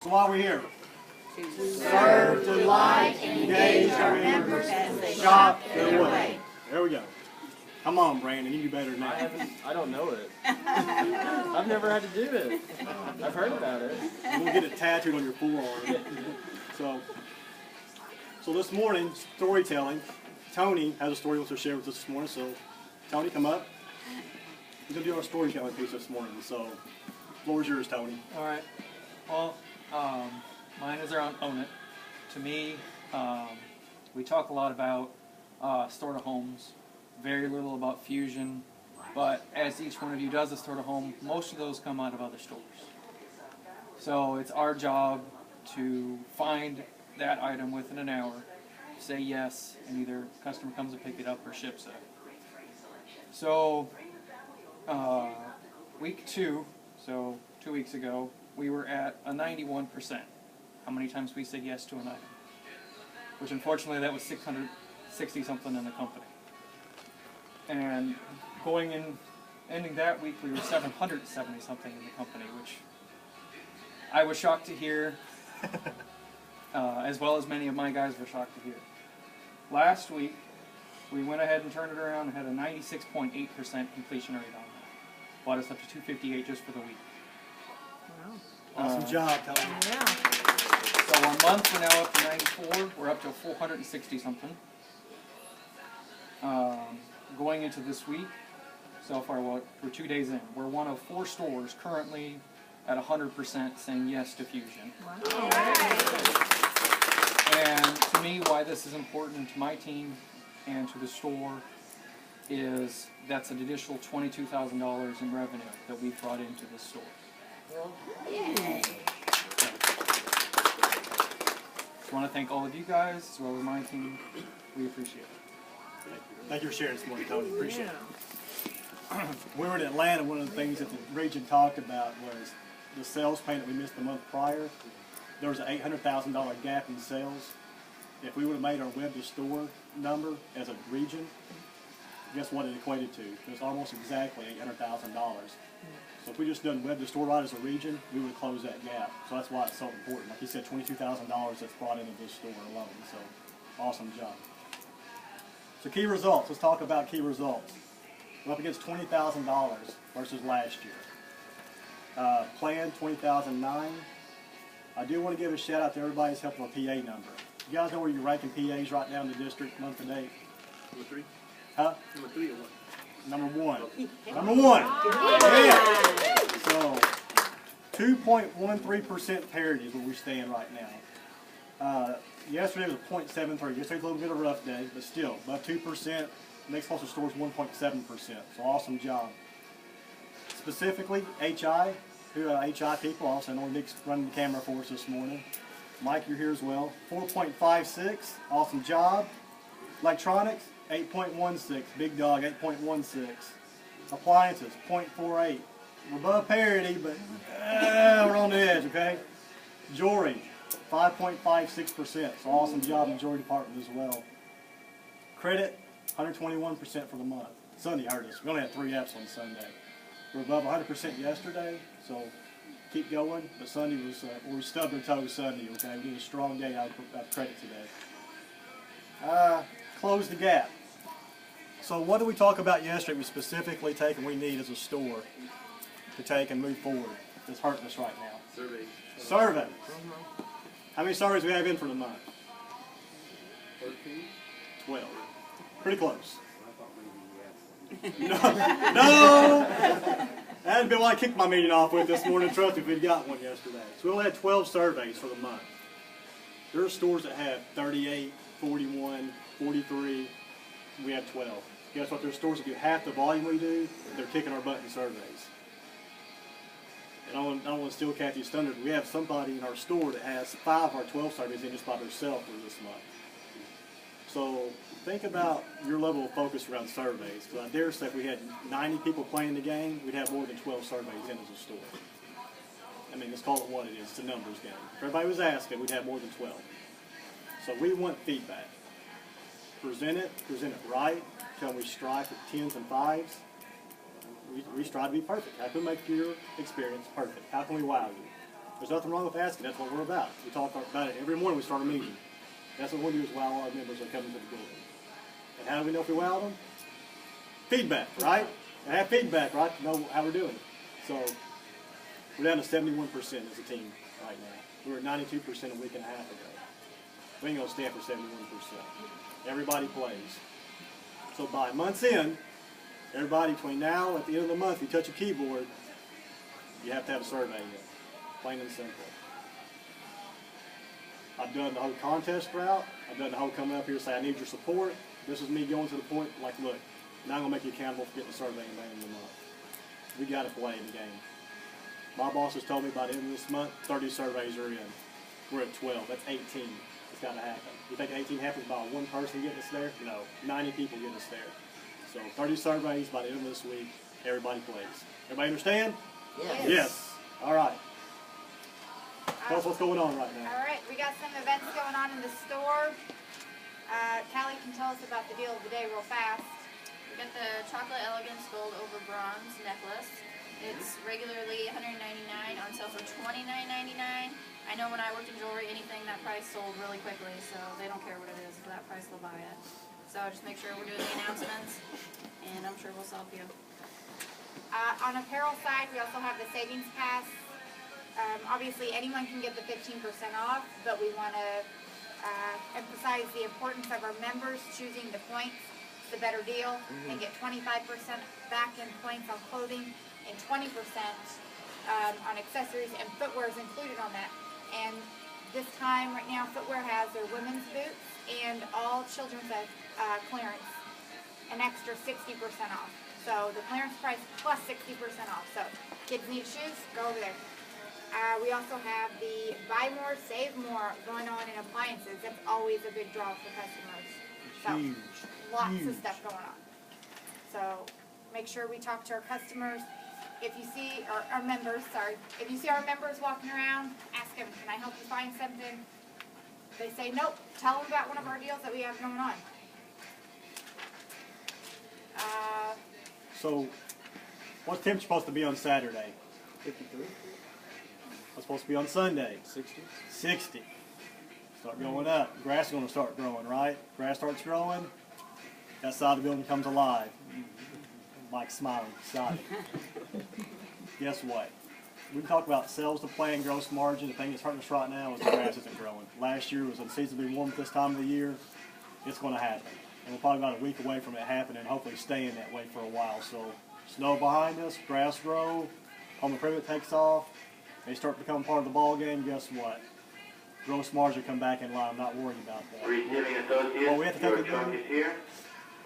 So why are we here? To serve, delight, and engage our members as they shop their way. There we go. Come on, Brandon, you do better than that. I don't know it. I've never had to do it. I've heard about it. You're going to get it tattooed on your forearm. So this morning, storytelling. Tony has a story he wants to share with us this morning. So, Tony, come up. He's going to do our storytelling piece this morning. So, the floor is yours, Tony. All right. Well, mine is around Own It. To me, we talk a lot about store-to-homes, very little about Fusion, but as each one of you does a store-to-home, most of those come out of other stores. So it's our job to find that item within an hour, say yes, and either customer comes and pick it up or ships it. So week 2, so 2 weeks ago, we were at a 91%. How many times we said yes to an item? Which unfortunately that was 660 something in the company. And ending that week we were 770 something in the company, which I was shocked to hear, as well as many of my guys were shocked to hear. Last week we went ahead and turned it around and had a 96.8% completion rate on that. Brought us up to 258 just for the week. Awesome job, Tony. Yeah. So 1 month we're now up to 94. We're up to 460 something. Going into this week, so far we're 2 days in. We're one of 4 stores currently at 100% saying yes to Fusion. Wow. And to me, why this is important to my team and to the store is that's an additional $22,000 in revenue that we've brought into this store. Yay. Just want to thank all of you guys as well as my team. We appreciate it. Thank you for sharing this morning, Tony. Appreciate it. We were in Atlanta. One of the things that the region talked about was the sales payment we missed the month prior. There was an $800,000 gap in sales. If we would have made our web-to-store number as a region, guess what it equated to? It was almost exactly $800,000. So if we just done web-to-store right as a region, we would close that gap. So that's why it's so important. Like you said, $22,000 that's brought into this store alone. So awesome job. So key results. Let's talk about key results. We're up against $20,000 versus last year. Plan 2009. I do want to give a shout out to everybody who's helping with PA number. You guys know where you're ranking PAs right now in the district month to date? Number 3? Huh? Number 3 or what? Number 1. Number 1. Yeah. So 2.13% parity is where we stand right now. Yesterday was a 0.73. Yesterday's a little bit of a rough day, but still, about 2%. Next closest store is 1.7%. So awesome job. Specifically, HI, who are HI people, also I know Nick's running the camera for us this morning. Mike, you're here as well. 4.56, awesome job. Electronics, 8.16, big dog, 8.16. Appliances, 0.48. We're above parity, but we're on the edge, okay? Jewelry, 5.56%, so awesome job in the jewelry department as well. Credit, 121% for the month. Sunday hurt us. We only had 3 apps on Sunday. We're above 100% yesterday, so keep going. But Sunday was, we stubbed our toes Sunday, okay? We did a strong day out of credit today. Close the gap. So what did we talk about yesterday we specifically take and we need as a store to take and move forward? That's hurting us right now. Survey. Survey. How many surveys do we have in for the month? 13? 12. Pretty close. I thought maybe you had No! That'd been what I kicked my meeting off with this morning. Trust me, if we'd got one yesterday. So we only had 12 surveys for the month. There are stores that have 38, 41, 43. We have 12. Guess what? There's stores that do half the volume we do. They're kicking our butt in surveys. And I don't want to steal Kathy's thunder. We have somebody in our store that has 5 of our 12 surveys in just by themselves for this month. So think about your level of focus around surveys. Because I dare say if we had 90 people playing the game, we'd have more than 12 surveys in as a store. I mean, let's call it what it is. It's a numbers game. If everybody was asking, we'd have more than 12. So we want feedback. Present it right. Tell them we strive for 10s and 5s. We strive to be perfect. How can we make your experience perfect? How can we wow you? There's nothing wrong with asking. That's what we're about. We talk about it every morning we start a meeting. That's what we'll do is wow our members that come into the building. And how do we know if we wow them? Feedback, right? And have feedback, right? To know how we're doing. So we're down to 71% as a team right now. We were at 92% a week and a half ago. We ain't gonna stay for 71%. Everybody plays. So by month's end, everybody between now at the end of the month, you touch a keyboard, you have to have a survey in. Plain and simple. I've done the whole contest route. I've done the whole coming up here say I need your support. This is me going to the point like, look, now I'm gonna make you accountable for getting the survey in by the end of the month. We gotta play in the game. My boss has told me by the end of this month, 30 surveys are in. We're at 12. That's 18. It's gotta happen. You think 18 happens by one person getting us there? No. 90 people getting us there. So 30 surveys by the end of this week. Everybody plays. Everybody understand? Yes. Yes. All right. Tell us what's going on right now. All right, we got some events going on in the store. Callie can tell us about the deal of the day real fast. We got the Chocolate Elegance Gold over Bronze necklace. It's regularly $199, on sale for $29.99. I know when I worked in jewelry, anything that price sold really quickly, so they don't care what it is. For that price, they'll buy it. So just make sure we're doing the announcements, and I'm sure we'll sell a few. On apparel side, we also have the savings pass. Obviously, anyone can get the 15% off, but we want to emphasize the importance of our members choosing the points, the better deal, and get 25% back in points on clothing and 20% on accessories, and footwear is included on that. And this time, right now, footwear has their women's boots and all children's clearance, an extra 60% off. So the clearance price plus 60% off. So kids need shoes, go over there. We also have the buy more, save more going on in appliances. That's always a big draw for customers. So Huge. lots of stuff going on. So make sure we talk to our customers. If you see our members, if you see our members walking around, ask them, can I help you find something? If they say nope, tell them about one of our deals that we have going on. So, what's temperature supposed to be on Saturday? 53, What's supposed to be on Sunday? 60. 60. Start going up. Grass is going to start growing, right? Grass starts growing. That side of the building comes alive. Mike's smiling, excited. Guess what? We can talk about sales to plan, gross margin. The thing that's hurting us right now is the grass isn't growing. Last year was unseasonably warm at this time of the year. It's going to happen. And we're probably about a week away from it happening and hopefully staying that way for a while. So snow behind us, grass grow, home improvement takes off. They start to become part of the ball game. Guess what? Gross margin come back in line. I'm not worried about that. Receiving associates, Well, we have to your take a truck do- is here.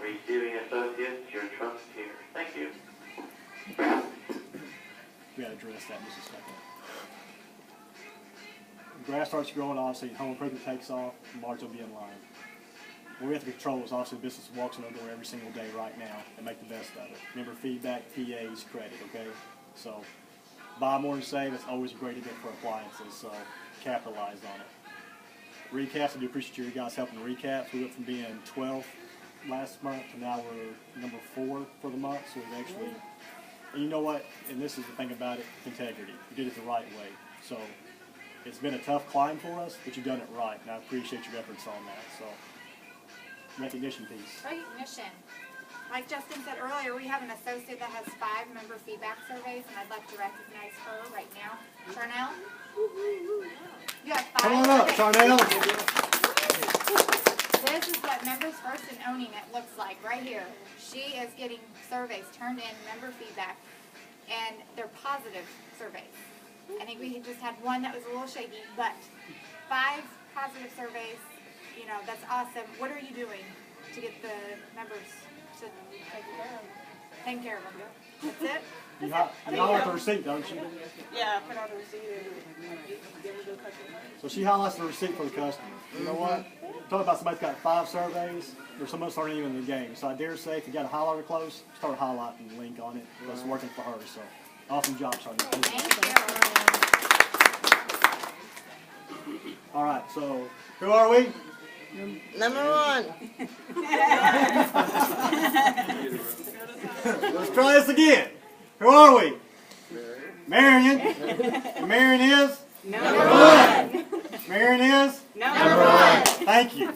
Receiving associates, your truck is here. Thank you. We got to address that in just a second. Grass starts growing, obviously, home improvement takes off, margin will be in line. What we have to control is obviously business walks in our door every single day right now and make the best of it. Remember, feedback, PA's credit, okay? So, buy more and save, it's always a great event for appliances, so capitalize on it. Recaps, I do appreciate you guys helping the recaps. We went from being 12th last month to now we're number 4 for the month, so we've actually, and you know what, and this is the thing about it, integrity. You did it the right way. So, it's been a tough climb for us, but you've done it right, and I appreciate your efforts on that, so. Recognition piece. Recognition. Like Justin said earlier, we have an associate that has 5 member feedback surveys, and I'd like to recognize her right now. Charnel? You have 5 Come on up, surveys. Charnel. This is what Members First and Owning It looks like right here. She is getting surveys turned in, member feedback, and they're positive surveys. I think we just had one that was a little shaky, but 5 positive surveys. You know, that's awesome. What are you doing to get the members to take care of them? That's it? You highlight the receipt, don't you? Yeah, put on the receipt and give it to the customer. So she highlights the receipt for the customer. You know what? Talk about somebody's got 5 surveys, or some of us aren't even in the game. So I dare say, if you got a highlighter close, start highlighting the link on it. That's working for her. So awesome job, Charlie. Thank you. All right, so who are we? Number 1. Let's try this again. Who are we? Marion. And Marion is? Number one. Marion is? Number one. Thank you.